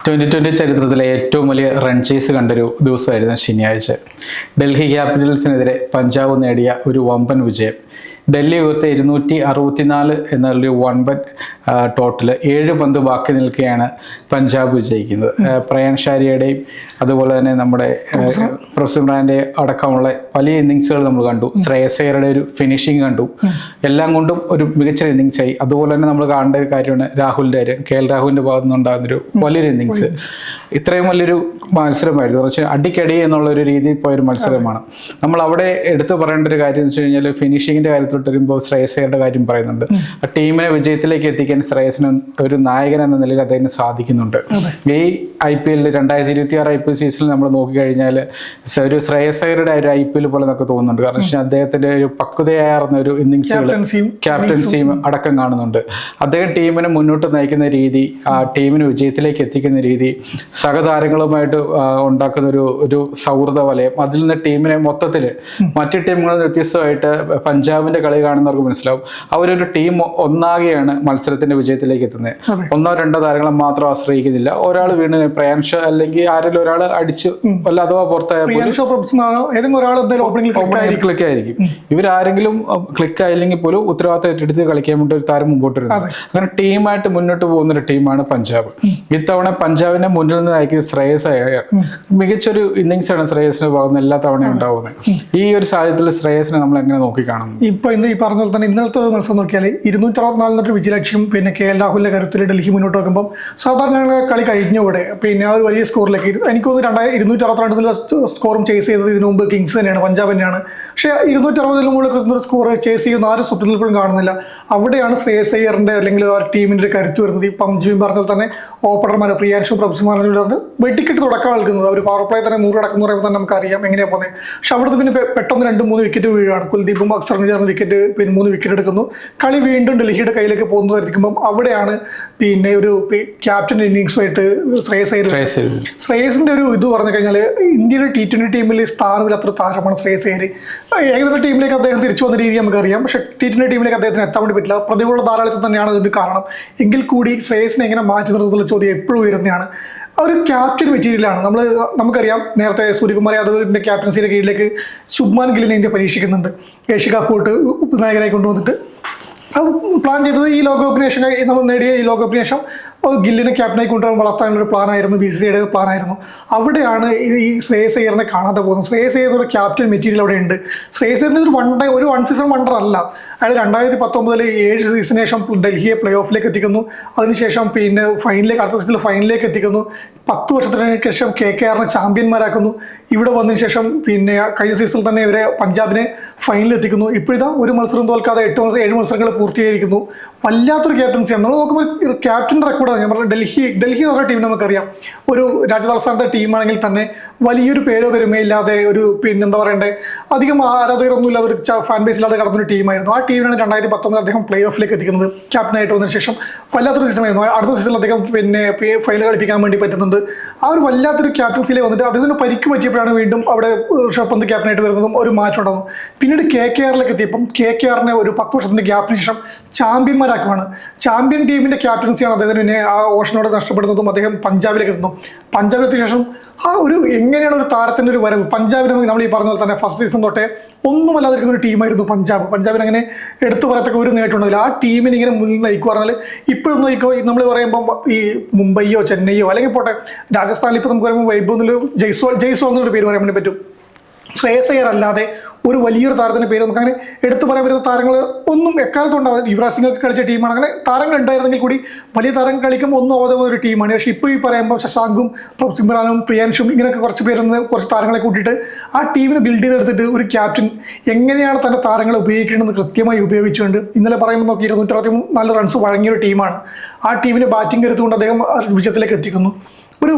2020 ചരിത്രത്തിലെ ഏറ്റവും വലിയ റൺ ചേസ് കണ്ടൊരു ദിവസമായിരുന്നു ശനിയാഴ്ച. ഡൽഹി ക്യാപിറ്റൽസിനെതിരെ പഞ്ചാബ് നേടിയ ഒരു വമ്പൻ വിജയം. ഡൽഹി ഉയർത്ത 264 എന്നുള്ളൊരു വമ്പൻ ടോട്ടൽ 7 പന്ത് ബാക്കി നിൽക്കുകയാണ് പഞ്ചാബ് വിജയിക്കുന്നത്. പ്രയാൻ ഷാരിയുടെയും അതുപോലെ തന്നെ നമ്മുടെ പ്രൊഫസർ ഇമ്രാൻ്റെ അടക്കമുള്ള വലിയ ഇന്നിങ്സുകൾ നമ്മൾ കണ്ടു. ശ്രേയസ് അയ്യരുടെ ഒരു ഫിനിഷിങ് കണ്ടു. എല്ലാം കൊണ്ടും ഒരു മികച്ച ഇന്നിങ്സ് ആയി. അതുപോലെ തന്നെ നമ്മൾ കാണേണ്ട ഒരു കാര്യമാണ് രാഹുലിൻ്റെ കാര്യം. KL രാഹുലിൻ്റെ ഭാഗത്തു നിന്നുണ്ടാകുന്നൊരു വലിയൊരു ഇന്നിങ്സ്. ഇത്രയും വലിയൊരു മത്സരമായിരുന്നു. കുറച്ച് അടിക്കടി എന്നുള്ളൊരു രീതിയിൽ പോയൊരു മത്സരമാണ്. നമ്മൾ അവിടെ എടുത്തു പറയേണ്ട ഒരു കാര്യം എന്ന് വെച്ച് കഴിഞ്ഞാൽ ഫിനിഷിങ്ങിൻ്റെ കാര്യത്തിലോട്ട് വരുമ്പോൾ ശ്രേയസ് അയ്യരുടെ കാര്യം പറയുന്നുണ്ട്. ആ ടീമിനെ വിജയത്തിലേക്ക് എത്തിക്കാൻ ശ്രേയസിന് ഒരു നായകൻ എന്ന നിലയിൽ അദ്ദേഹത്തിന് സാധിക്കുന്നുണ്ട്. ഈ IPL 2026 IPL സീസണിൽ നമ്മൾ നോക്കിക്കഴിഞ്ഞാൽ ഒരു ശ്രേയസ് അയ്യരുടെ ഒരു IPL പോലെ നമുക്ക് തോന്നുന്നുണ്ട്. കാരണം വെച്ചാൽ അദ്ദേഹത്തിന്റെ ഒരു പക്വതയാർന്ന ഒരു ഇന്നിങ്സുകൾ, ക്യാപ്റ്റൻസിയും അടക്കം കാണുന്നുണ്ട്. അദ്ദേഹം ടീമിനെ മുന്നോട്ട് നയിക്കുന്ന രീതി, ആ ടീമിനെ വിജയത്തിലേക്ക് എത്തിക്കുന്ന രീതി, സഹതാരങ്ങളുമായിട്ട് ഉണ്ടാക്കുന്ന ഒരു സൗഹൃദ വലയം, അതിൽ നിന്ന് ടീമിനെ മൊത്തത്തിൽ മറ്റു ടീമുകളിൽ വ്യത്യസ്തമായിട്ട് പഞ്ചാബിന്റെ കളി കാണുന്നവർക്ക് മനസ്സിലാവും. അവരൊരു ടീം ഒന്നാകെയാണ് മത്സരത്തിന്റെ വിജയത്തിലേക്ക് എത്തുന്നത്. 1-2 താരങ്ങളെ മാത്രം ആശ്രയിക്കുന്നില്ല. ഒരാൾ വീണ് പ്രയാൻ ഷാ അല്ലെങ്കിൽ ആരെങ്കിലും ഒരാൾ അടിച്ച് വല്ല അഥവാ പുറത്തായാൽ ക്ലിക്ക് ആയിരിക്കും. ഇവരാരെങ്കിലും ക്ലിക്ക് ആയില്ലെങ്കിൽ പോലും ഉത്തരവാദിത്തം ഏറ്റെടുത്ത് കളിക്കാൻ വേണ്ടി ഒരു താരം മുമ്പോട്ട് വരുന്നത്. അങ്ങനെ ടീമായിട്ട് മുന്നോട്ട് പോകുന്ന ഒരു ടീമാണ് പഞ്ചാബ്. ഇത്തവണ പഞ്ചാബിനെ മുന്നിൽ നിന്ന് നയിക്കുന്ന ശ്രേയസ് അയ്യർ. മികച്ചൊരു ഇന്നിങ്സ് ആണ് ശ്രേയസിന് പോകുന്നത് എല്ലാ തവണയും ഉണ്ടാവുന്നത്. ഈ ഒരു സാഹചര്യത്തിൽ ശ്രേയസിനെ നമ്മൾ എങ്ങനെ നോക്കിക്കാണുന്നു? ഇപ്പൊ ഇന്ന് ഈ പറഞ്ഞ പോലെ തന്നെ ഇന്നലത്തെ ഒരു മത്സരം നോക്കിയാൽ 264 വിജയലക്ഷ്യം KL രാഹുലിന്റെ കരുത്തിൽ ഡൽഹി മുന്നോട്ട് വെക്കുമ്പോൾ സാധാരണ കളി കഴിഞ്ഞൂടെ ആ ഒരു വലിയ സ്കോറിലേക്ക് എനിക്ക് തോന്നുന്നു 262 സ്കോറും ചേസ് ചെയ്തത് ഇതിനു മുമ്പ് കിങ്സ് തന്നെയാണ്, പഞ്ചാബ് തന്നെയാണ്. പക്ഷേ 260 മുകളിൽ സ്കോർ ചേസ് ചെയ്യുന്ന ആരും സ്വപ്നത്തിൽ പോലും കാണുന്നില്ല. അവിടെയാണ് ശ്രേയസ് അയ്യറിന്റെ അല്ലെങ്കിൽ ആ ടീമിന്റെ ഒരു കരുത്ത് വരുന്നത്. ഈ പഞ്ചാബി പറഞ്ഞാൽ തന്നെ ഓപ്പണർമാർ പ്രിയാൻഷു പ്രൊഫസർമാരുടെ വെട്ടിക്കെട്ട് തുടക്കം കളിക്കുന്നത്. അവർ പവർ പ്ലേ തന്നെ 100 അടക്കം പറയുമ്പോൾ തന്നെ നമുക്കറിയാം എങ്ങനെയാണ് പോകുന്നത്. പക്ഷെ അവിടുത്തെ പിന്നെ പെട്ടെന്ന് 2-3 വിക്കറ്റ് വീഴാണ്. കുൽദീപും അക്ഷറും ചേർന്ന് വിക്കറ്റ് 3 വിക്കറ്റ് എടുക്കുന്നു. കളി വീണ്ടും ഡൽഹിയുടെ കയ്യിലേക്ക് പോകുന്നത് കരുതിക്കുമ്പം അവിടെയാണ് ഒരു ക്യാപ്റ്റൻ ഇന്നിങ്സുമായിട്ട് ശ്രേയസിന്റെ ഒരു ഇത് പറഞ്ഞു കഴിഞ്ഞാൽ ഇന്ത്യയുടെ T20 ടീമിൽ സ്ഥാനമില്ലാത്തൊരു താരമാണ് ശ്രേയസ് അയ്യർ. ഏകദേശം ടീമിലേക്ക് അദ്ദേഹം തിരിച്ചു വന്ന രീതി നമുക്കറിയാം. പക്ഷേ T20 ടീമിലേക്ക് അദ്ദേഹത്തിന് എത്താൻ വേണ്ടി പറ്റില്ല. പ്രതികൂല ധാരാളിത്തം തന്നെയാണ് അതിന്റെ കാരണം. എങ്കിൽ കൂടി ശ്രേയസിനെ എങ്ങനെ മാറ്റി നിർത്തുന്നുള്ള ചോദ്യം എപ്പോഴും ഉയരുന്നതാണ്. ഒരു ക്യാപ്റ്റൻ മെറ്റീരിയലാണ്. നമുക്കറിയാം നേരത്തെ സൂര്യകുമാർ യാദവിന്റെ ക്യാപ്റ്റൻസിയുടെ കീഴിലേക്ക് ശുഭ്മാൻ ഗില്ലിനെ ഇന്ത്യ പരീക്ഷിക്കുന്നുണ്ട്. ഏഷ്യ കപ്പ് തൊട്ട് നായകനായി കൊണ്ടുവന്നിട്ട് പ്ലാൻ ചെയ്തത് ഈ ലോകകപ്പിന് ശേഷം നമ്മൾ നേടിയ ഈ ലോകകപ്പിന് ശേഷം ഗില്ലിനെ ക്യാപ്റ്റനായി കൊണ്ടുവരാൻ വളർത്താനുള്ള ഒരു പ്ലാനായിരുന്നു, BCCIയുടെ പ്ലാനായിരുന്നു. അവിടെയാണ് ഈ ശ്രേയസ് അയ്യറിനെ കാണാതെ പോകുന്നത്. ശ്രേയസ് അയ്യർ ഒരു ക്യാപ്റ്റൻ മെറ്റീരിയൽ അവിടെ ഉണ്ട്. ശ്രേയസ് അയ്യറിന് ഒരു വൺ സീസൺ വണ്ടർ അല്ല. അയാൾ 2019 7 സീസണിന് ശേഷം ഡൽഹിയെ പ്ലേ ഓഫിലേക്ക് എത്തിക്കുന്നു. അതിനുശേഷം ഫൈനലിലേക്ക്, അടുത്ത സീസണിൽ ഫൈനലിലേക്ക് എത്തിക്കുന്നു. 10 വർഷത്തിന് ശേഷം KKRനെ ചാമ്പ്യന്മാരാക്കുന്നു. ഇവിടെ വന്നതിന് ശേഷം കഴിഞ്ഞ സീസണിൽ തന്നെ ഇവരെ പഞ്ചാബിനെ ഫൈനലിൽ എത്തിക്കുന്നു. ഇപ്പോഴിതാ ഒരു മത്സരം തോൽക്കാതെ 7 മത്സരങ്ങൾ പൂർത്തീകരിക്കുന്നു. വല്ലാത്തൊരു ക്യാപ്റ്റൻസിയാണ്. നമ്മൾ നോക്കുമ്പോൾ ക്യാപ്റ്റൻ റെക്കോർഡാണ്. ഞാൻ പറഞ്ഞത് ഡൽഹി എന്ന് പറഞ്ഞ ടീം നമുക്കറിയാം. ഒരു രാജ്യതലസ്ഥാനത്തെ ടീമാണെങ്കിൽ തന്നെ വലിയൊരു പേരോ പെരുമയില്ലാതെ ഒരു അധികം ആരാധകരൊന്നും ഇല്ലാതെ ഒരു ഫാൻ ബേസ് ഇല്ലാതെ കടന്നൊരു ടീമായിരുന്നു. ആ ടീമിനാണ് 2019 അദ്ദേഹം പ്ലേ ഓഫിലേക്ക് എത്തിക്കുന്നത്. ക്യാപ്റ്റനായിട്ട് വന്നതിന് ശേഷം വല്ലാത്തൊരു സീസണായിരുന്നു. അടുത്ത സീസണിൽ അദ്ദേഹം ഫൈനൽ കളിപ്പിക്കാൻ വേണ്ടി പറ്റുന്നുണ്ട്. ആ ഒരു വല്ലാത്തൊരു ക്യാപ്റ്റൻസിയിലേക്ക് വന്നിട്ട് അദ്ദേഹത്തിന് പരിക്ക് പറ്റിയപ്പോഴാണ് വീണ്ടും അവിടെ ഋഷഭ് പന്ത് ക്യാപ്റ്റനായിട്ട് വരുന്നതും ഒരു മാറ്റം ഉണ്ടാകുന്നു. പിന്നീട് KKRലേക്ക് എത്തിയപ്പം KKRനെ ഒരു 10 വർഷത്തിന്റെ ഗ്യാപ്പിന് ശേഷം ചാമ്പ്യന്മാരാക്കുവാണ്. ചാമ്പ്യൻ ടീമിന്റെ ക്യാപ്റ്റൻസിയാണ് അദ്ദേഹത്തിന് ആ ഓഷനോട് നഷ്ടപ്പെടുന്നതും. അദ്ദേഹം പഞ്ചാബിലേക്ക് എത്തുന്നു. പഞ്ചാബിലെത്തിയ ശേഷം എങ്ങനെയാണ് ഒരു താരത്തിന്റെ ഒരു വരവ്. പഞ്ചാബിന് നമ്മൾ ഈ പറഞ്ഞ പോലെ തന്നെ ഫസ്റ്റ് സീസൺ തൊട്ടേ ഒന്നുമല്ലാതിരിക്കുന്ന ഒരു ടീമായിരുന്നു പഞ്ചാബിന് അങ്ങനെ എടുത്തു പറയത്തക്ക ഒരു നേട്ടമുണ്ടാവില്ല. ആ ടീമിന് ഇങ്ങനെ മുന്നിൽ നയിക്കുക പറഞ്ഞാൽ ഇപ്പോഴും നയിക്കോ നമ്മൾ പറയുമ്പോൾ ഈ മുംബൈയോ ചെന്നൈയോ അല്ലെങ്കിൽ പോട്ടെ രാജസ്ഥാനിൽ ഇപ്പോൾ നമുക്ക് പറയുമ്പോൾ വൈഭവ് ജയ്സ്വാൾ എന്നൊരു പേര് പറയാൻ വേണ്ടി പറ്റും. ശ്രേയസ് അയ്യർ അല്ലാതെ ഒരു വലിയൊരു താരത്തിൻ്റെ പേര് നമുക്ക് അങ്ങനെ എടുത്തു പറയാൻ പറ്റുന്ന താരങ്ങൾ ഒന്നും എക്കാലത്തും ഉണ്ടാവും. യുവരാജ് സിംഗ് ഒക്കെ കളിച്ച ടീമാണ്. അങ്ങനെ താരങ്ങൾ ഉണ്ടായിരുന്നെങ്കിൽ കൂടി വലിയ താരങ്ങൾ കളിക്കുമ്പോൾ ഒന്നും ആവാതെ ഒരു ടീമാണ്. പക്ഷേ ഇപ്പോൾ ഈ പറയുമ്പോൾ ശശാങ്കും ഇമ്രാനും പ്രിയാൻഷും ഇങ്ങനെയൊക്കെ കുറച്ച് താരങ്ങളെ കൂട്ടിയിട്ട് ആ ടീമിനെ ബിൽഡ് ചെയ്തെടുത്തിട്ട് ഒരു ക്യാപ്റ്റൻ എങ്ങനെയാണ് തൻ്റെ താരങ്ങളെ ഉപയോഗിക്കേണ്ടതെന്ന് കൃത്യമായി ഉപയോഗിച്ചുകൊണ്ട് ഇന്നലെ പറയുമ്പോൾ നോക്കി 264 റൺസ് വഴങ്ങിയൊരു ടീമാണ്. ആ ടീമിന് ബാറ്റിംഗ് എടുത്തുകൊണ്ട് അദ്ദേഹം വിജയത്തിലേക്ക് എത്തിക്കുന്നു.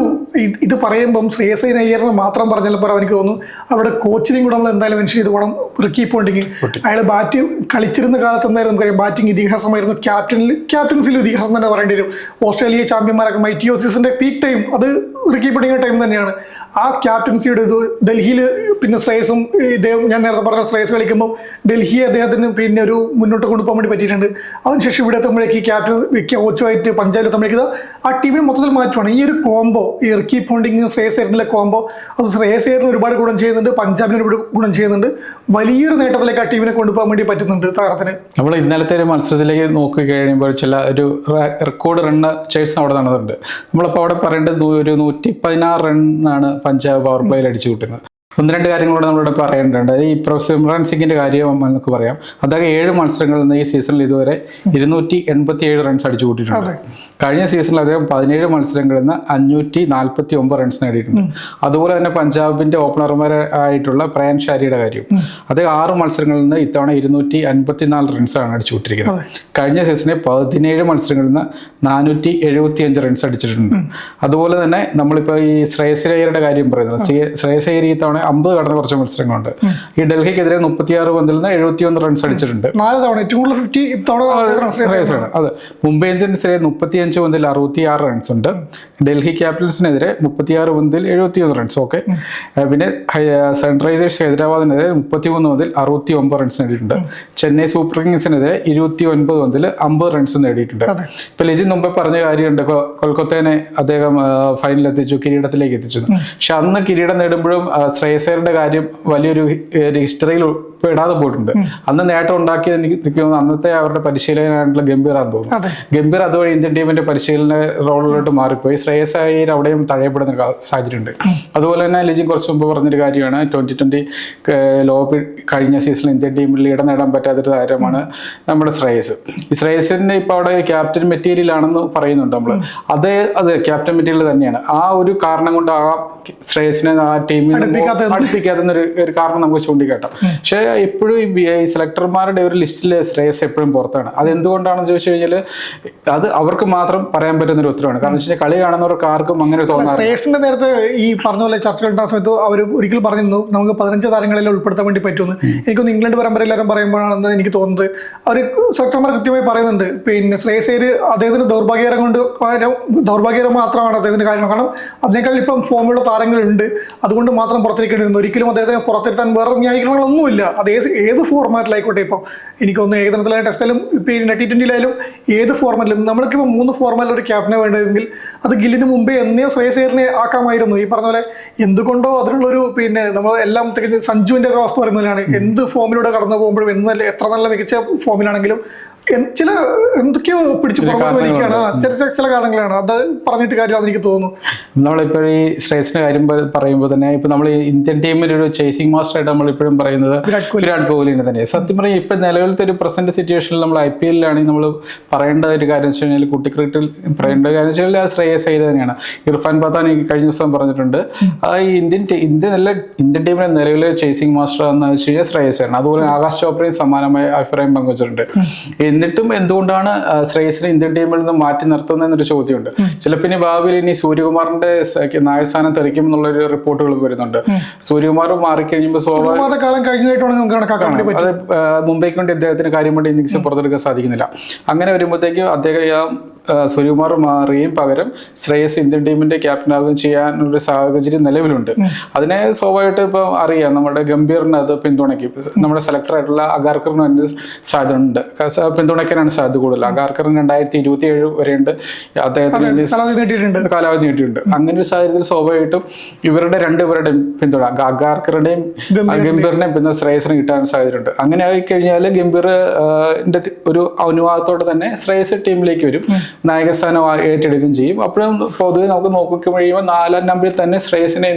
ഇത് പറയുമ്പം ശ്രേയസ് അയ്യറിനെ മാത്രം പറഞ്ഞാൽ പറയാൻ എനിക്ക് തോന്നുന്നു അവിടെ കോച്ചിനെയും കൂടെ നമ്മൾ എന്തായാലും മെൻഷൻ ചെയ്ത് പോകണം. റിക്കി പോണ്ടിങ് അയാൾ ബാറ്റ് കളിച്ചിരുന്ന കാലത്ത് എന്തായാലും നമുക്കറിയാം ബാറ്റിംഗ് ഇതിഹാസമായിരുന്നു. ക്യാപ്റ്റൻസിൽ ഇതിഹാസം തന്നെ പറയേണ്ടി വരും. ഓസ്ട്രേലിയ ചാമ്പ്യന്മാരൊക്കെ മൈറ്റി ഓസീസിന്റെ പീക്ക് ടൈം അത് റിക്കി പോണ്ടിങ് ടൈം തന്നെയാണ്. ആ ക്യാപ്റ്റൻസിയുടെ ഇത് ഡൽഹിയിൽ പിന്നെ ശ്രേയസും ഇദ്ദേഹം ഞാൻ നേരത്തെ പറഞ്ഞ ശ്രേയസ് കളിക്കുമ്പോൾ ഡൽഹിയെ അദ്ദേഹത്തിന് പിന്നെ ഒരു മുന്നോട്ട് കൊണ്ടുപോകാൻ വേണ്ടി പറ്റിയിട്ടുണ്ട്. അതിനുശേഷം ഇവിടെ എത്തുമ്പോഴേക്ക് ഈ ക്യാപ്റ്റൻ വിക്കി ഓച്ചുമായിട്ട് പഞ്ചാബിൽ എത്തുമ്പോഴേക്ക് ആ ടീമിന് മൊത്തത്തിൽ മാറ്റമാണ്. ഈ ഒരു കോംബോ, ഈ റിക്കി പോണ്ടിങ് ശ്രേയസ് അയ്യറിന്റെ കോംബോ, അത് ശ്രേയസ് അയ്യറിന് ഒരുപാട് ഗുണം ചെയ്യുന്നുണ്ട്, പഞ്ചാബിന് ഒരുപാട് ഗുണം ചെയ്യുന്നുണ്ട്. വലിയൊരു നേട്ടത്തിലേക്ക് ആ ടീമിനെ കൊണ്ടുപോകാൻ വേണ്ടി പറ്റുന്നുണ്ട് താരത്തിന്. നമ്മൾ ഇന്നലത്തെ ഒരു മത്സരത്തിലേക്ക് നോക്കി കഴിയുമ്പോൾ ചില ഒരു റെക്കോർഡ് റണ്ണേഴ്സ് അവിടെ നടന്നിട്ടുണ്ട്. നമ്മളിപ്പോൾ അവിടെ പറയേണ്ടത് ഒരു 116 റണ്ണാണ് പഞ്ചാബ് പവർ പ്ലേയിൽ അടിച്ചു കൂട്ടുന്നത്. ഒന്ന് രണ്ട് കാര്യങ്ങളോട് നമ്മളിവിടെ പറയേണ്ടതുണ്ട്. ഈ സിമ്രാൻ സിംഗിന്റെ കാര്യം നമുക്ക് പറയാം. അദ്ദേഹം 7 മത്സരങ്ങളിൽ നിന്ന് ഈ സീസണിൽ ഇതുവരെ 287 റൺസ് അടിച്ചു കൂട്ടിയിട്ടുണ്ട്. കഴിഞ്ഞ സീസണിൽ അദ്ദേഹം 17 മത്സരങ്ങളിൽ നിന്ന് 549 റൺസ് നേടിയിട്ടുണ്ട്. അതുപോലെ തന്നെ പഞ്ചാബിന്റെ ഓപ്പണർമാരായിട്ടുള്ള പ്രയാൻ ഷാരിയുടെ കാര്യം, അദ്ദേഹം 6 മത്സരങ്ങളിൽ നിന്ന് ഇത്തവണ 254 റൺസാണ് അടിച്ചു കൂട്ടിയിരിക്കുന്നത്. കഴിഞ്ഞ സീസണിൽ 17 മത്സരങ്ങളിൽ നിന്ന് 475 റൺസ് അടിച്ചിട്ടുണ്ട്. അതുപോലെ തന്നെ നമ്മളിപ്പോൾ ഈ ശ്രേയസ് അയ്യരുടെ കാര്യം പറയുന്നത്, ശ്രേയസ് അയ്യർ ഈ തവണ 50 കടന്ന കുറച്ച് മത്സരങ്ങളുണ്ട്. ഈ ഡൽഹിക്കെതിരെ 36 പന്തിൽ നിന്ന് 71 റൺസ് അടിച്ചിട്ടുണ്ട്. 4 തവണ ഏറ്റവും കൂടുതൽ 50 അതെ. മുംബൈ ഇന്ത്യൻസിനെതിരെ 35 പന്തിൽ 66 റൺസ് ഉണ്ട്. ഡൽഹി ക്യാപിറ്റൽസിനെതിരെ 36 പന്തിൽ 71 റൺസ്. ഓക്കെ. പിന്നെ സൺറൈസേഴ്സ് ഹൈദരാബാദിനെതിരെ 33 പന്തിൽ 69 റൺസ് നേടിയിട്ടുണ്ട്. ചെന്നൈ സൂപ്പർ കിങ്സിനെതിരെ 29 പന്തിൽ 50 റൺസ് നേടിയിട്ടുണ്ട്. ഇപ്പൊ ലിജിൻ മുമ്പേ പറഞ്ഞ കാര്യമുണ്ട്, കൊൽക്കത്തേനെ അദ്ദേഹം ഫൈനലിൽ എത്തിച്ചു, കിരീടത്തിലേക്ക് എത്തിച്ചു. പക്ഷെ അന്ന് കിരീടം നേടുമ്പോഴും ശ്രേയസ് അയ്യറിന്റെ കാര്യം വലിയൊരു ഹിസ്റ്ററിയിൽ ഇടാതെ പോയിട്ടുണ്ട്. അന്ന് നേട്ടം ഉണ്ടാക്കിയത് എനിക്ക് തോന്നുന്നു അന്നത്തെ അവരുടെ പരിശീലകനായിട്ടുള്ള ഗംഭീറാന്ന് തോന്നുന്നു. ഗംഭീർ അതുവഴി ഇന്ത്യൻ ടീമിന്റെ പരിശീലന റോളിലോട്ട് മാറിപ്പോയി. ശ്രേയസ് അയ്യർ അവിടെയും തഴയപ്പെടുന്ന സാഹചര്യമുണ്ട്. അതുപോലെ തന്നെ ലിജിൻ കുറച്ച് മുമ്പ് പറഞ്ഞൊരു കാര്യമാണ്, 2020 ലോക കഴിഞ്ഞ സീസണിൽ ഇന്ത്യൻ ടീമിൽ ഇടം നേടാൻ പറ്റാത്തൊരു താരമാണ് നമ്മുടെ ശ്രേയസ്. ഈ ശ്രേയസിന്റെ ഇപ്പൊ അവിടെ ക്യാപ്റ്റൻ മെറ്റീരിയൽ ആണെന്ന് പറയുന്നുണ്ട് നമ്മൾ. അത് ക്യാപ്റ്റൻ മെറ്റീരിയൽ തന്നെയാണ്. ആ ഒരു കാരണം കൊണ്ട് ആ ശ്രേയസിനെ ആ ടീമിൽ അടുപ്പിക്കാത്ത ഒരു കാരണം നമുക്ക് ചൂണ്ടിക്കാട്ടാം. പക്ഷെ എപ്പോഴും ഈ സെലക്ടർമാരുടെ ഒരു ലിസ്റ്റിൽ ശ്രേയസ് എപ്പോഴും പുറത്താണ്. അത് എന്തുകൊണ്ടാണെന്ന് ചോദിച്ചു കഴിഞ്ഞാൽ അത് അവർക്ക് മാത്രം പറയാൻ പറ്റുന്ന ഒരു ഉത്തരവാണ്. കാരണം വെച്ചാൽ കളി കാണുന്നവർക്ക് ആർക്കും അങ്ങനെ തോന്നാറ്. ശ്രേയസിന്റെ നേരത്തെ ഈ പറഞ്ഞ പോലെ ചർച്ചകളുണ്ടായ സമയത്ത് അവർ ഒരിക്കൽ പറഞ്ഞിരുന്നു നമുക്ക് 15 താരങ്ങളിൽ ഉൾപ്പെടുത്താൻ വേണ്ടി പറ്റുമെന്ന്. എനിക്കൊന്ന് ഇംഗ്ലണ്ട് പരമ്പരയിലെല്ലാം പറയുമ്പോഴാണെന്ന് എനിക്ക് തോന്നുന്നത്. അവർ സെലക്ടർമാർ കൃത്യമായി പറയുന്നുണ്ട്, പിന്നെ ശ്രേയസ് അയ്യർ അദ്ദേഹത്തിന് ദൗർഭാഗ്യകരം മാത്രമാണ് അദ്ദേഹത്തിന് കാരണം. കാരണം അതിനേക്കാൾ ഇപ്പം ഫോമിലുള്ള താരങ്ങളുണ്ട്, അതുകൊണ്ട് മാത്രം പുറത്തിരിക്കേണ്ടിരുന്നു. ഒരിക്കലും അദ്ദേഹത്തെ പുറത്തിരുത്താൻ വേറെ ന്യായീകരണങ്ങളൊന്നുമില്ല. അത് ഏത് ഫോർമാറ്റിലായിക്കോട്ടെ. ഇപ്പോൾ എനിക്കൊന്ന് ഏകദിനത്തിലായാലും ടെസ്റ്റിലും പിന്നെ T20-യിലായാലും ഏത് ഫോർമാറ്റിലും നമ്മൾക്കിപ്പോൾ 3 ഫോർമാറ്റിൽ ഒരു ക്യാപ്റ്റനെ വേണ്ടതെങ്കിൽ അത് ഗില്ലിന് മുമ്പേ എന്നേ ശ്രേയസ് അയ്യറിനെ ആക്കാമായിരുന്നു. ഈ പറഞ്ഞ പോലെ എന്തുകൊണ്ടോ അതിനുള്ളൊരു പിന്നെ നമ്മൾ എല്ലാം തികഞ്ഞ് സഞ്ജുവിൻ്റെ ഒക്കെ അവസ്ഥ പറയുന്നതിനാണ്. എന്ത് ഫോമിലൂടെ കടന്നു പോകുമ്പോഴും എത്ര നല്ല മികച്ച ഫോമിലാണെങ്കിലും ചില എന്തൊക്കെയോ പിടിച്ച് പുറമേക്കാണ് ചില കാരണങ്ങളാണ്. അത് പറഞ്ഞിട്ട് കാര്യമാണെന്ന് എനിക്ക് തോന്നുന്നു. നമ്മളിപ്പോൾ ഈ ശ്രേയസിന്റെ കാര്യം പറയുമ്പോൾ തന്നെ ഇപ്പൊ നമ്മൾ ഇന്ത്യൻ ടീമിൽ ഒരു ചേസിംഗ് മാസ്റ്റർ ആയിട്ട് നമ്മളിപ്പോഴും പറയുന്നത് വിരാട് കോഹ്ലിനെ തന്നെ. സത്യം പറയും ഇപ്പൊ നിലവിലത്തെ ഒരു പ്രസന്റ് സിറ്റുവേഷനിൽ നമ്മൾ IPL-ലാണെങ്കിൽ നമ്മൾ പറയേണ്ട ഒരു കാര്യം വെച്ച് കഴിഞ്ഞാൽ, കുട്ടി ക്രിക്കറ്റിൽ പറയേണ്ട കാര്യം വെച്ച് കഴിഞ്ഞാൽ ശ്രേയസ് അയ്യർ തന്നെയാണ്. ഇർഫാൻ പത്താൻ കഴിഞ്ഞ ദിവസം പറഞ്ഞിട്ടുണ്ട്, ഇന്ത്യൻ ടീമിലെ നിലവിലെ ചേസിംഗ് മാസ്റ്റർ എന്ന് വെച്ച് കഴിഞ്ഞാൽ ശ്രേയസ് ആണ്. അതുപോലെ ആകാശ് ചോപ്രയും സമാനമായ അഭിപ്രായം പങ്കുവച്ചിട്ടുണ്ട്. എന്നിട്ടും എന്തുകൊണ്ടാണ് ശ്രേയസിനെ ഇന്ത്യൻ ടീമിൽ നിന്ന് മാറ്റി നിർത്തുന്നത് എന്നൊരു ചോദ്യമുണ്ട്. ചിലപ്പോൾ ഇനി ഭാവിയിൽ ഇനി സൂര്യകുമാറിന്റെ നായകസ്ഥാനം തെറിക്കും എന്നുള്ളൊരു റിപ്പോർട്ടുകൾ വരുന്നുണ്ട്. സൂര്യകുമാർ മാറിക്കഴിയുമ്പോൾ അത് മുംബൈക്ക് വേണ്ടി അദ്ദേഹത്തിന് കാര്യം വേണ്ടി ഇന്നിങ്സ് പുറത്തെടുക്കാൻ സാധിക്കുന്നില്ല. അങ്ങനെ വരുമ്പോഴത്തേക്കും അദ്ദേഹം സൂര്യകുമാർ മാറുകയും പകരം ശ്രേയസ് ഇന്ത്യൻ ടീമിന്റെ ക്യാപ്റ്റനാകുകയും ചെയ്യാനുള്ള സാഹചര്യം നിലവിലുണ്ട്. അതിനെ സ്വാഭാവികമായിട്ട് ഇപ്പം അറിയാം, നമ്മുടെ ഗംഭീറിനെ അത് പിന്തുണയ്ക്കും. നമ്മുടെ സെലക്ടറായിട്ടുള്ള അഗാർക്കറിന് അതിന് സാധ്യത ഉണ്ട്, പിന്തുണയ്ക്കാനാണ് സാധ്യത കൂടുതൽ. അഗാർക്കറിന് 2027 വരെയുണ്ട്, അദ്ദേഹത്തിന് കാലാവധി നീട്ടിയിട്ടുണ്ട്. അങ്ങനെ ഒരു സാഹചര്യത്തിൽ സ്വാഭാവികമായിട്ടും ഇവരുടെ രണ്ടുപേരുടെയും പിന്തുണ, അഗാർക്കറുടെയും ഗംഭീറിനെയും പിന്നെ ശ്രേയസിന് കിട്ടാൻ സാധ്യതയുണ്ട്. അങ്ങനെ ആയിക്കഴിഞ്ഞാൽ ഗംഭീറിന്റെ ഒരു അനുവാദത്തോടെ തന്നെ ശ്രേയസ് ടീമിലേക്ക് വരും, നായകസ്ഥാനം ഏറ്റെടുക്കുകയും ചെയ്യും. അപ്പോഴും പൊതുവെ നമുക്ക് നോക്കി കഴിയുമ്പോൾ 4ാം നമ്പറിൽ തന്നെ ശ്രേയസിനെ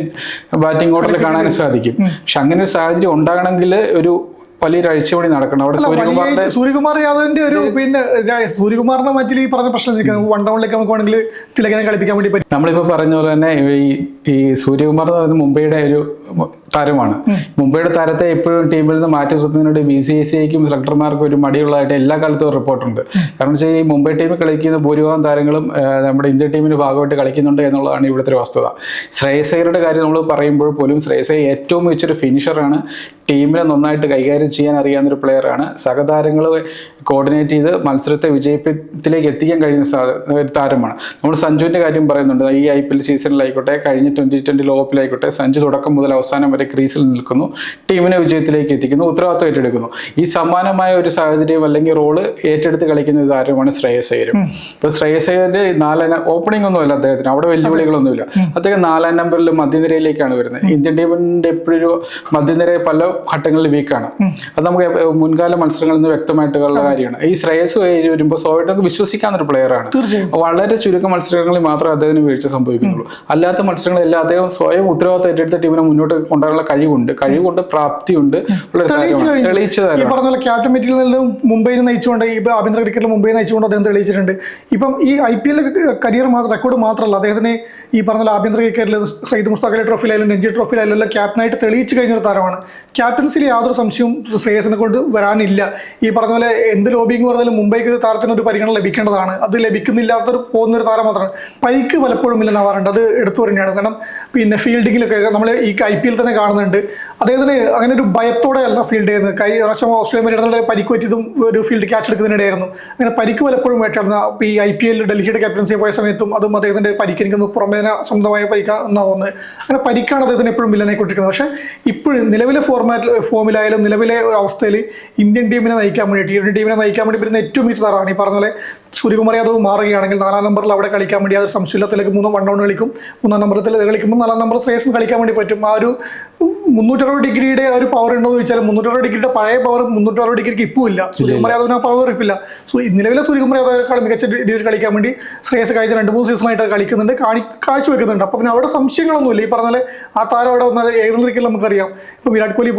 ബാറ്റിംഗ് ഓർഡറിൽ കാണാൻ സാധിക്കും. പക്ഷെ അങ്ങനെ ഒരു സാഹചര്യം ഉണ്ടാകണമെങ്കിൽ ഒരു വലിയൊരു അഴിച്ചുപണി നടക്കണം. അവിടെ സൂര്യകുമാർ യാദവിന്റെ ഒരു പിന്നെ സൂര്യകുമാറിനെ മാറ്റി ഈ പറഞ്ഞ പ്രശ്നം 1 ഡൗണിലേക്ക് നമുക്ക് വേണമെങ്കിൽ തിലകനെ കളിപ്പിക്കാൻ വേണ്ടി പറ്റും. നമ്മളിപ്പോൾ പറഞ്ഞ പോലെ തന്നെ ഈ സൂര്യകുമാർ എന്ന് പറയുന്നത് മുംബൈയുടെ ഒരു താരമാണ്. മുംബൈയുടെ താരത്തെ എപ്പോഴും ടീമിൽ നിന്ന് മാറ്റി നിർത്തുന്നതിനോട് BCCIക്കും സെലക്ടർമാർക്കും ഒരു മടിയുള്ളതായിട്ട് എല്ലാ കാലത്തും റിപ്പോർട്ടുണ്ട്. കാരണം വെച്ചാൽ ഈ മുംബൈ ടീമിൽ കളിക്കുന്ന ഭൂരിഭാഗം താരങ്ങളും നമ്മുടെ ഇന്ത്യൻ ടീമിന്റെ ഭാഗമായിട്ട് കളിക്കുന്നുണ്ട് എന്നുള്ളതാണ് ഇവിടുത്തെ ഒരു വസ്തുത. ശ്രേയസ് അയ്യരുടെ കാര്യം നമ്മൾ പറയുമ്പോൾ പോലും ശ്രേയസ് അയ്യർ ഏറ്റവും മികച്ചൊരു ഫിനിഷറാണ്. ടീമിനെ നന്നായിട്ട് കൈകാര്യം ചെയ്യാൻ അറിയാവുന്നൊരു പ്ലെയറാണ്. സഹതാരങ്ങൾ കോർഡിനേറ്റ് ചെയ്ത് മത്സരത്തെ വിജയത്തിലേക്ക് എത്തിക്കാൻ കഴിയുന്ന ഒരു താരമാണ്. നമ്മൾ സഞ്ജുവിൻ്റെ കാര്യം പറയുന്നുണ്ട്. ഈ IPL സീസണിലായിക്കോട്ടെ, കഴിഞ്ഞ 2020 ലോകകപ്പിലായിക്കോട്ടെ, സഞ്ജു തുടക്കം മുതൽ അവസാനം വരെ ക്രീസിൽ നിൽക്കുന്നു, ടീമിനെ വിജയത്തിലേക്ക് എത്തിക്കുന്നു, ഉത്തരവാദിത്വം ഏറ്റെടുക്കുന്നു. ഈ സമാനമായ ഒരു സാഹചര്യം അല്ലെങ്കിൽ റോള് ഏറ്റെടുത്ത് കളിക്കുന്ന ഒരു താരമാണ് ശ്രേയസ് അയ്യരും. ഇപ്പോൾ ശ്രേയസ് അയ്യരുടെ 4 ഓപ്പണിംഗ് ഒന്നുമല്ല അദ്ദേഹത്തിന്, അവിടെ വെല്ലുവിളികളൊന്നുമില്ല. അദ്ദേഹം 4-ാം നമ്പറിൽ മധ്യനിരയിലേക്കാണ് വരുന്നത്. ഇന്ത്യൻ ടീമിന്റെ എപ്പോഴൊരു മധ്യനിര പല ഘട്ടങ്ങളിൽ വീക്കാണ്. അത് നമുക്ക് മുൻകാല മത്സരങ്ങളിൽ നിന്ന് വ്യക്തമായിട്ടുള്ള കാര്യമാണ്. ഈ ശ്രേയസ് അയ്യർ വരുമ്പോൾ സ്വാഭാവികമായിട്ടും വിശ്വസിക്കാവുന്ന പ്ലെയറാണ്. വളരെ ചുരുക്കം മത്സരങ്ങളിൽ മാത്രമേ അദ്ദേഹത്തിന് വീഴ്ച സംഭവിക്കുന്നുള്ളൂ. അല്ലാത്ത മത്സരങ്ങളെല്ലാം അദ്ദേഹം സ്വയം ഉത്തരവാദിത്തം ഏറ്റെടുത്ത ടീമിനെ മുന്നോട്ട് കൊണ്ടുവരാനുള്ള കഴിവുണ്ട്, പ്രാപ്തിയുണ്ട്, ഈ പറഞ്ഞ ക്യാപ്റ്റൻ മെറ്റീരിയൽ നിന്നും മുംബൈയിൽ നയിച്ചുകൊണ്ട് ഈ ആഭ്യന്തര ക്രിക്കറ്റിൽ മുംബൈ നയിച്ചുകൊണ്ട് അദ്ദേഹം തെളിയിച്ചിട്ടുണ്ട്. ഇപ്പം ഈ IPL കരിയർ റെക്കോർഡ് മാത്രമല്ല, അദ്ദേഹത്തിന് ഈ പറഞ്ഞ ആഭ്യന്തര ക്രിക്കറ്റിൽ സയ്യിദ് മുസ്താഖ് അലി ട്രോഫിയിലായാലും രഞ്ജി ട്രോഫിയിലായാലും എല്ലാം ക്യാപ്റ്റനായിട്ട് തെളിയിച്ചു കഴിഞ്ഞൊരു താരമാണ്. ക്യാപ്റ്റൻസിൽ യാതൊരു സംശയവും ശ്രേയസിനെ കൊണ്ട് വരാനില്ല. ഈ പറഞ്ഞ പോലെ എന്ത് ലോബിങ് പറഞ്ഞാലും മുംബൈക്ക് താരത്തിന് ഒരു പരിഗണന ലഭിക്കേണ്ടതാണ്. അത് ലഭിക്കുന്നില്ലാത്തൊരു പോകുന്നൊരു താരം മാത്രമാണ്. പരിക്ക് പലപ്പോഴും ഇല്ലെന്നാവാറുണ്ട്, അത് എടുത്തു തന്നെയാണ്. കാരണം പിന്നെ ഫീൽഡിങ്ങിലൊക്കെ നമ്മൾ ഈ IPL തന്നെ കാണുന്നുണ്ട്. അദ്ദേഹത്തിന് അങ്ങനെ ഒരു ഭയത്തോടെ അല്ല ഫീൽഡ് ചെയ്യുന്നത്. പ്രാവശ്യം ഓസ്ട്രേലിയ പരിക്ക് പറ്റിയതും ഒരു ഫീൽഡ് ക്യാച്ച് എടുക്കുന്നതിനിടെയായിരുന്നു. അങ്ങനെ പരിക്ക് പലപ്പോഴും വേട്ടായിരുന്നു. ഈ IPL ഡൽഹിയുടെ ക്യാപ്റ്റൻസി പോയ സമയത്തും അതും അദ്ദേഹത്തിന്റെ പരിക്ക് എനിക്ക് പുറമേന സ്വന്തമായ പരിക്കാണെന്നാണ് തോന്നുന്നത്. അങ്ങനെ പരിക്കാണ് അദ്ദേഹത്തിന് എപ്പോഴും വില്ലനായിക്കൊണ്ടിരിക്കുന്നത്. പക്ഷേ ഇപ്പോഴും നിലവിലെ ഫോമിലായാലും നിലവിലെ അവസ്ഥയിൽ ഇന്ത്യൻ ടീമിനെ നയിക്കാൻ വേണ്ടി ടീമിനെ നയിക്കാൻ വേണ്ടി വരുന്ന ഏറ്റവും മികച്ച താരമാണ്. ഈ പറഞ്ഞ പോലെ സൂര്യകുമാർ യാദവ് മാറുകയാണെങ്കിൽ 4-ാം നമ്പറിൽ അവിടെ കളിക്കാൻ വേണ്ടി അത് സംശയത്തിലേക്ക് 3 1 ഡൗൺ കളിക്കും. 3-ാം നമ്പറിൽ കളിക്കുമ്പോൾ 4-ാം നമ്പർ ശ്രേയസിന് കളിക്കാൻ വേണ്ടി പറ്റും. ആ ഒരു 360 ഡിഗ്രിയുടെ ഒരു പവർ ഉണ്ടോ എന്ന് ചോദിച്ചാൽ 360 ഡിഗ്രിയുടെ പഴയ പവർ 360 ഡിഗ്രിക്ക് ഇപ്പോൾ ഇല്ല. സൂര്യകുമാർ യാദവിന് ആ പവർ ഇപ്പില്ല. നിലവിലെ സൂര്യകുമാർ യാദവിനേക്കാൾ മികച്ച രീതിയിൽ കളിക്കാൻ വേണ്ടി ശ്രേയസ് കഴിഞ്ഞ 2-3 സീസണായിട്ട് കളിക്കുന്നുണ്ട്, കാഴ്ചവെക്കുന്നുണ്ട്. അപ്പോൾ പിന്നെ അവിടെ സംശയങ്ങളൊന്നുമില്ല. ഈ പറഞ്ഞാൽ ആ താരം അവിടെ വന്നാൽ ഏതെങ്കിലും ക്രിക്കറ്റിൽ നമുക്കറിയാം. ഇപ്പോൾ വിരാട് കോഹ്ലി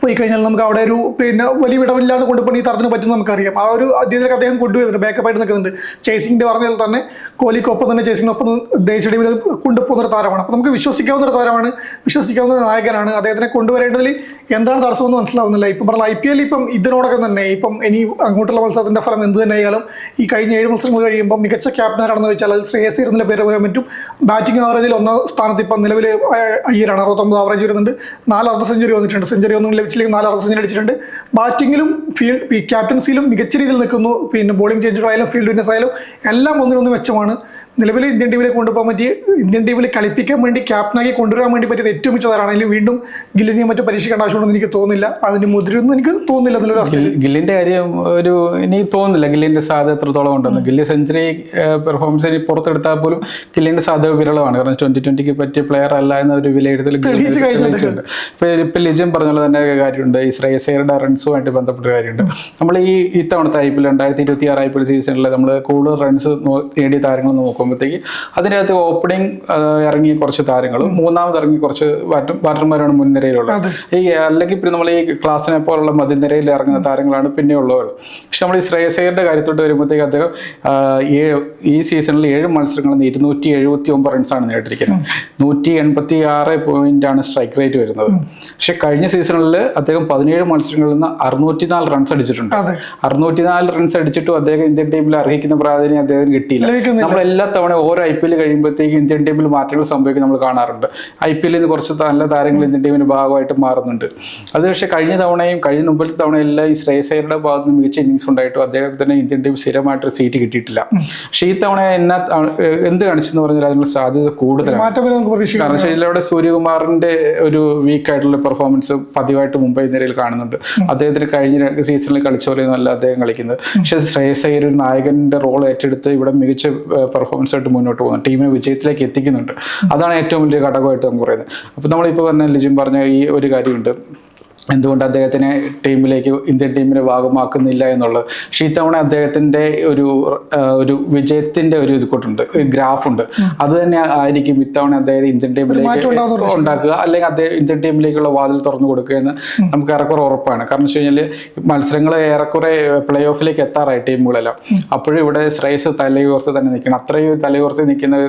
പോയി കഴിഞ്ഞാൽ നമുക്ക് അവിടെ ഒരു പിന്നെ വലിയ വിടവില്ലാണ്ട് കൊണ്ടുപോയി ഈ താരത്തിന് പറ്റുന്ന നമുക്കറിയാം. ആ ഒരു രീതിയിലേക്ക് അദ്ദേഹം കൊണ്ടുവരുന്നുണ്ട്, ബാക്കപ്പായിട്ട് നിൽക്കുന്നുണ്ട്. ചേസിങ്ങിൻ്റെ പറഞ്ഞാൽ തന്നെ കോഹ്ലിക്കൊപ്പം തന്നെ ചേസിങ്ങിനൊപ്പം ദേശീയ ടീമിൽ കൊണ്ടുപോകുന്നൊരു താരമാണ്. അപ്പോൾ നമുക്ക് വിശ്വസിക്കാവുന്ന ഒരു താരമാണ്, വിശ്വസിക്കാവുന്ന നായകനാണ്. അദ്ദേഹത്തിനെ കൊണ്ടുവരേണ്ടതിൽ എന്താണ് തടസ്സമെന്ന് മനസ്സിലാവുന്നില്ല. ഇപ്പം പറഞ്ഞാൽ IPL ഇപ്പം ഇതിനോടൊക്കെ തന്നെ ഇപ്പം ഇനി അങ്ങോട്ടുള്ള മത്സരത്തിൻ്റെ ഫലം എന്ത് തന്നെ ആയാലും ഈ കഴിഞ്ഞ 7 മത്സരങ്ങൾ കഴിയുമ്പോൾ മികച്ച ക്യാപ്റ്റനാണെന്ന് വെച്ചാൽ അത് ശ്രേയസ് അയ്യറിൻ്റെ പേര് പറയാൻ പറ്റും. ബാറ്റിംഗ് ആവറേജിൽ 1-ാം സ്ഥാനത്ത് ഇപ്പം നിലവിൽ അയ്യരാണ്. 69 ആവറേജ് വരുന്നുണ്ട്. 4 അർദ്ധ സെഞ്ചുറി വന്നിട്ടുണ്ട്. സെഞ്ചുറി ഒന്നും ലഭിച്ചില്ലെങ്കിൽ 4 അർദ്ധ സെഞ്ചുറി അടിച്ചിട്ടുണ്ട്. ബാറ്റിങ്ങിലും ക്യാപ്റ്റൻസിയിലും മികച്ച രീതിയിൽ നിൽക്കുന്നു. പിന്നെ ബോളിംഗ് ചേഞ്ചുകളായാലും ഫീൽഡ് വിന്നേഴ്സ് ആയാലും എല്ലാം ഒന്നിനൊന്ന് മെച്ചമാണ്. നിലവിൽ ഇന്ത്യൻ ടീമിലേക്ക് കൊണ്ടുപോകാൻ പറ്റി, ഇന്ത്യൻ ടീമിൽ കളിപ്പിക്കാൻ വേണ്ടി ക്യാപ്റ്റനാക്കി കൊണ്ടുവരാൻ വേണ്ടി പറ്റിയത് ഏറ്റവും മികച്ച താരമാണ്. അതിൽ വീണ്ടും ഗില്ലിനെയും മറ്റും പരീക്ഷിക്കേണ്ട ആവശ്യമുണ്ടെന്ന് എനിക്ക് തോന്നുന്നില്ല. അതിന് മുതിരൊന്നും എനിക്ക് തോന്നുന്നില്ല എന്നൊരു അവസ്ഥയിൽ. ഗില്ലിന്റെ കാര്യം എനിക്ക് തോന്നുന്നില്ല ഗില്ലിന്റെ സാധ്യത എത്രത്തോളം ഉണ്ടെന്ന്. ഗില്ലി സെഞ്ചുറി പെർഫോമൻസിന് പുറത്തെടുത്താൽ പോലും ഗില്ലിന്റെ സാധ്യത വിരളമാണ്. കാരണം 2020 പറ്റിയ പ്ലെയർ അല്ല എന്ന ഒരു വിലയിരുത്തൽ തെളിയിച്ചിട്ടുണ്ട്. ഇപ്പൊ ലിജൻ പറഞ്ഞ പോലെ തന്നെ കാര്യമുണ്ട്. ഈ ശ്രേയസ് അയ്യരുടെ റൺസുമായിട്ട് ബന്ധപ്പെട്ട കാര്യമുണ്ട്. നമ്മൾ ഈ ഇത്തവണത്തെ IPL 2026 IPL സീസണിൽ നമ്മൾ കൂടുതൽ റൺസ് നേടിയ താരങ്ങൾ നോക്കുമ്പോഴത്തേക്ക് അതിനകത്ത് ഓപ്പണിംഗ് ഇറങ്ങിയ കുറച്ച് താരങ്ങളും 3ാമത് ഇറങ്ങിയ കുറച്ച് ബാറ്റർമാരാണ് മുൻനിരയിലുള്ളത്. അല്ലെങ്കിൽ പിന്നെ നമ്മൾ ഈ ക്ലാസിനെ പോലുള്ള മധ്യനിരയിൽ ഇറങ്ങുന്ന താരങ്ങളാണ് പിന്നെ ഉള്ളത്. പക്ഷെ നമ്മൾ ഈ ശ്രേയസ് അയ്യരുടെ കാര്യത്തോട്ട് വരുമ്പോഴത്തേക്ക് അദ്ദേഹം ഈ സീസണിൽ 7 മത്സരങ്ങളിൽ നിന്ന് 279 റൺസാണ് നേടിയിരിക്കുന്നത്. 186 പോയിന്റാണ് സ്ട്രൈക്ക് റേറ്റ് വരുന്നത്. പക്ഷെ കഴിഞ്ഞ സീസണിൽ അദ്ദേഹം 17 മത്സരങ്ങളിൽ നിന്ന് 604 റൺസ് അടിച്ചിട്ടുണ്ട്. 604 റൺസ് അടിച്ചിട്ടും അദ്ദേഹം ഇന്ത്യൻ ടീമിൽ അർഹിക്കുന്ന പ്രാധാന്യം അദ്ദേഹത്തിന് കിട്ടിയില്ല. നമ്മളെല്ലാ തവണ ഓരോ IPL കഴിയുമ്പോഴത്തേക്ക് ഇന്ത്യൻ ടീമിൽ മാറ്റങ്ങൾ സംഭവിക്കും നമ്മൾ കാണാറുണ്ട്. IPL നിന്ന് കുറച്ച് നല്ല താരങ്ങൾ ഇന്ത്യൻ ടീമിന്റെ ഭാഗമായിട്ട് മാറുന്നുണ്ട്. അത് പക്ഷേ കഴിഞ്ഞ തവണയും കഴിഞ്ഞ മുമ്പത്തെ തവണയെല്ലാം ഈ ശ്രേയസ് അയ്യരുടെ ഭാഗത്ത് നിന്ന് മികച്ച ഇന്നിങ്സ് ഉണ്ടായിട്ടും അദ്ദേഹത്തിന് ഇന്ത്യൻ ടീം സ്ഥിരമായിട്ടൊരു സീറ്റ് കിട്ടിയിട്ടില്ല. പക്ഷേ ഈ തവണ എന്ത് കാണിച്ചെന്ന് പറഞ്ഞാൽ അതിനുള്ള സാധ്യത കൂടുതലാണ്. കാരണം ശൈലയുടെ സൂര്യകുമാറിന്റെ ഒരു വീക്കായിട്ടുള്ള പെർഫോമൻസ് പതിവായിട്ട് മുംബൈ നിരയിൽ കാണുന്നുണ്ട്. അദ്ദേഹത്തിന് കഴിഞ്ഞ സീസണിൽ കളിച്ച പോലെയൊന്നും അല്ല അദ്ദേഹം കളിക്കുന്നത്. പക്ഷേ ശ്രേയസ് അയ്യർ ഒരു നായകന്റെ റോൾ ഏറ്റെടുത്ത് ഇവിടെ മികച്ച പെർഫോമൻസ് ആയിട്ട് മുന്നോട്ട് പോകുന്നു, ടീമിനെ വിജയത്തിലേക്ക് എത്തിക്കുന്നുണ്ട്. അതാണ് ഏറ്റവും വലിയ ഘടകമായിട്ട് നമുക്ക് പറയുന്നത്. അപ്പോൾ നമ്മളിപ്പോൾ പറഞ്ഞ ലിജിൻ പറഞ്ഞ ഈ ഒരു കാര്യമുണ്ട്. എന്തുകൊണ്ട് അദ്ദേഹത്തിനെ ടീമിലേക്ക് ഇന്ത്യൻ ടീമിനെ ഭാഗമാക്കുന്നില്ല എന്നുള്ളത്. പക്ഷേ ഇത്തവണ അദ്ദേഹത്തിൻ്റെ ഒരു വിജയത്തിൻ്റെ ഒരു ഇത് കൂട്ടുണ്ട്, ഗ്രാഫുണ്ട്. അത് തന്നെ ആയിരിക്കും ഇത്തവണ അദ്ദേഹം ഇന്ത്യൻ ടീമിലേക്ക് ഉണ്ടാക്കുക, അല്ലെങ്കിൽ അദ്ദേഹം ഇന്ത്യൻ ടീമിലേക്കുള്ള വാതിൽ തുറന്നു കൊടുക്കുക എന്ന് നമുക്ക് ഏറെക്കുറെ ഉറപ്പാണ്. കാരണം വെച്ച് കഴിഞ്ഞാൽ മത്സരങ്ങൾ ഏറെക്കുറെ പ്ലേ ഓഫിലേക്ക് എത്താറായി ടീമുകളെല്ലാം. അപ്പോഴും ഇവിടെ ശ്രേയസ് തലയുയർത്തി തന്നെ നിൽക്കണം. അത്രയും തലയുയർത്തി നിൽക്കുന്ന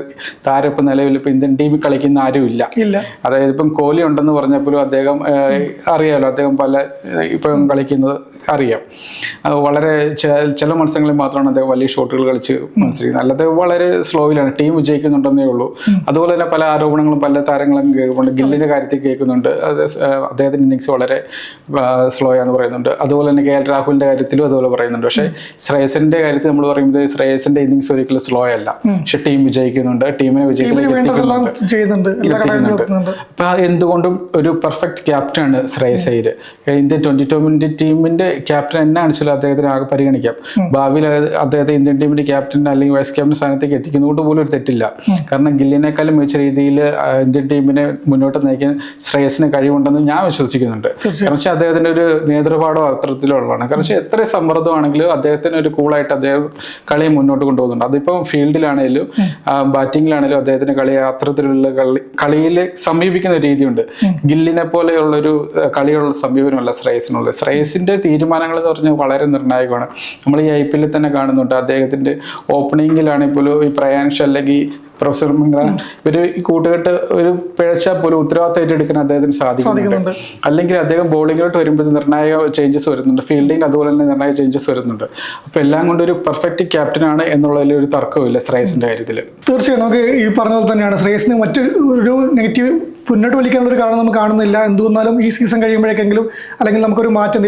താരം ഇപ്പം നിലവിൽ ഇപ്പം ഇന്ത്യൻ ടീമിൽ കളിക്കുന്ന ആരും ഇല്ല. അതായത് ഇപ്പം കോഹ്ലി ഉണ്ടെന്ന് പറഞ്ഞപ്പോഴും അദ്ദേഹം അറിയാലോ, അദ്ദേഹം ഇപ്പം കളിക്കുന്നത് അറിയാം. വളരെ ചില മത്സരങ്ങളിൽ മാത്രമാണ് അദ്ദേഹം വലിയ ഷോട്ടുകൾ കളിച്ച് മത്സരിക്കുന്നത്. അല്ലാതെ വളരെ സ്ലോയിലാണ്. ടീം വിജയിക്കുന്നുണ്ടെന്നേ ഉള്ളൂ. അതുപോലെ തന്നെ പല ആരോപണങ്ങളും പല താരങ്ങളും കേൾക്കുന്നുണ്ട്. ഗില്ലിന്റെ കാര്യത്തിൽ കേൾക്കുന്നുണ്ട്, അദ്ദേഹത്തിന്റെ ഇന്നിങ്സ് വളരെ സ്ലോ ആണെന്ന് പറയുന്നുണ്ട്. അതുപോലെ തന്നെ KL രാഹുലിന്റെ കാര്യത്തിലും അതുപോലെ പറയുന്നുണ്ട്. പക്ഷേ ശ്രേയസിന്റെ കാര്യത്തിൽ നമ്മൾ പറയുന്നത് ശ്രേയസിന്റെ ഇന്നിങ്സ് ഒരിക്കലും സ്ലോ അല്ല. പക്ഷെ ടീം വിജയിക്കുന്നുണ്ട്, ടീമിനെ വിജയിക്കുന്നുണ്ട്. അപ്പൊ എന്തുകൊണ്ടും ഒരു പെർഫെക്റ്റ് ക്യാപ്റ്റനാണ് ശ്രേയസ് അയ്യർ. ഇന്ത്യൻ 2020 ടീമിന്റെ ക്യാപ്റ്റൻ എന്നാണ് വെച്ചാൽ അദ്ദേഹത്തിന് ആകെ പരിഗണിക്കാം. ഭാവിയിൽ അദ്ദേഹത്തെ ഇന്ത്യൻ ടീമിന്റെ ക്യാപ്റ്റൻ അല്ലെങ്കിൽ വൈസ് ക്യാപ്റ്റൻ സ്ഥാനത്തേക്ക് എത്തിക്കുന്നതുകൊണ്ട് പോലും ഒരു തെറ്റില്ല. കാരണം ഗില്ലിനേക്കാളും മികച്ച രീതിയിൽ ഇന്ത്യൻ ടീമിനെ മുന്നോട്ട് നയിക്കാൻ ശ്രേയസിന് കഴിവുണ്ടെന്ന് ഞാൻ വിശ്വസിക്കുന്നുണ്ട്. കാരണം വെച്ചാൽ അദ്ദേഹത്തിന്റെ ഒരു നേതൃപാഠം അത്തരത്തിലുള്ളതാണ്. കാരണം വെച്ചാൽ എത്ര സമ്മർദ്ദമാണെങ്കിലും അദ്ദേഹത്തിന് ഒരു കൂളായിട്ട് അദ്ദേഹം കളിയെ മുന്നോട്ട് കൊണ്ടുപോകുന്നുണ്ട്. അതിപ്പം ഫീൽഡിലാണെങ്കിലും ബാറ്റിങ്ങിലാണെങ്കിലും അദ്ദേഹത്തിന്റെ കളി അത്തരത്തിലുള്ള കളിയിൽ സമീപിക്കുന്ന രീതിയുണ്ട്. ഗില്ലിനെ പോലെയുള്ളൊരു കളിയുള്ള സമീപനമല്ല ശ്രേയസിനുള്ളത്. ശ്രേയസിന്റെ തീരുമാനങ്ങൾ എന്ന് പറഞ്ഞാൽ വളരെ നിർണായകമാണ്. നമ്മൾ ഈ IPL തന്നെ കാണുന്നുണ്ട്. അദ്ദേഹത്തിന്റെ ഓപ്പണിങ്ങിലാണെങ്കിൽ പോലും ഈ പ്രയാൻഷ് അല്ലെങ്കിൽ പ്രൊഫസർ മിങ്ര ഒരു കൂട്ടുകെട്ട് ഒരു പിഴച്ചാൽ പോലും ഉത്തരവാദിത്തം ഏറ്റെടുക്കാൻ അദ്ദേഹത്തിന് സാധിക്കുന്നുണ്ട്. അല്ലെങ്കിൽ അദ്ദേഹം ബോളിങ്ങിലോട്ട് വരുമ്പോൾ നിർണായക ചേഞ്ചസ് വരുന്നുണ്ട്, ഫീൽഡിംഗ് അതുപോലെ തന്നെ നിർണായക ചേഞ്ചസ് വരുന്നുണ്ട്. അപ്പോൾ എല്ലാം കൊണ്ട് ഒരു പെർഫെക്റ്റ് ക്യാപ്റ്റനാണ് എന്നുള്ളതിൽ ഒരു തർക്കമില്ല ശ്രേയസിന്റെ കാര്യത്തിൽ. തീർച്ചയായും നമുക്ക് ഈ പറഞ്ഞ പോലെ തന്നെയാണ് ശ്രേയസിന് മറ്റൊരു നെഗറ്റീവ് മുന്നോട്ട് വലിക്കാനുള്ള ഒരു കാരണം നമുക്ക് കാണുന്നില്ല. എന്തുവന്നാലും ഈ സീസൺ കഴിയുമ്പോഴേക്കെങ്കിലും അല്ലെങ്കിൽ നമുക്കൊരു മാറ്റം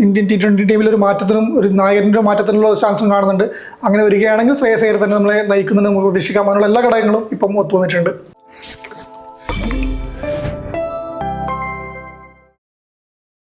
ഇന്ത്യൻ T20 ടീമിൽ ഒരു മാറ്റത്തിനും ഒരു നായകൻ്റെ മാറ്റത്തിനുള്ള ചാൻസും കാണുന്നുണ്ട്. അങ്ങനെ വരികയാണെങ്കിൽ ശ്രേയസ് അയ്യർ തന്നെ നമ്മളെ നയിക്കുന്നതിന് നമുക്ക് പ്രതീക്ഷിക്കാനുള്ള എല്ലാ ഘടകങ്ങളും ഇപ്പം ഒത്തുവന്നിട്ടുണ്ട്.